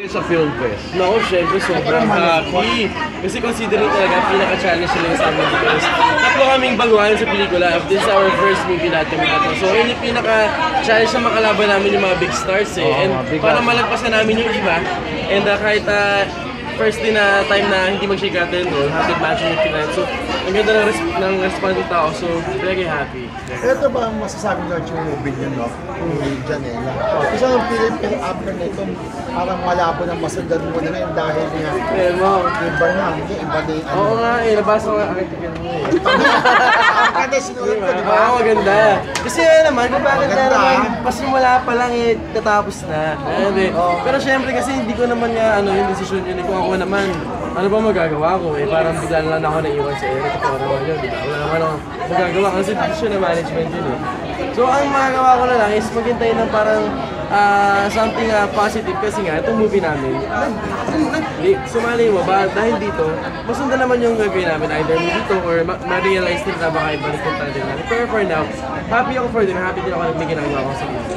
Sa Film Fest. No, syempre sobrang happy. Kasi considering talaga pinaka-challenge nila sa amin because tatlo kaming baguhan sa pelikula. This is our first movie natin ito. So yun yung pinaka-challenge na makalaban namin yung mga big stars eh. And para malagpasan namin yung iba. And kahit first din na time na hindi mag-shake natin doon, happy matching yung finale. So ang ganda ng response ng tao. So very happy. Ito ba ang masasabi nyo yung movie nyo, no? Yung Janela. Kasi ang Philippine after nito, parang malabo ng masundan mo na ngayon dahil nga iba na, hindi, iba na yung Oo nga eh, nabasa ko ang article mo eh. Ang ganda sinulat ko, di ba? Oo, maganda. Kasi naman, kung bakit na naman, pasimula pa lang eh, katapos na. Pero syempre kasi hindi ko naman nga yung desisyon yun. Kung ako naman, ano ba magagawa ko eh? Parang bigla na lang ako naiwan sa Eric. Ito naman yun, di ba? Wala naman ako magagawa kasi desisyon na management yun eh. So ang magagawa ko na lang is maghintay ng parang something positive kasi nga itong movie namin sumali mo ba dahil dito masundan naman yung gagawin namin either dito or ma-realize nila na baka ibalik yung talent namin pero for now happy ako for them happy din ako na may ginagawa ko sa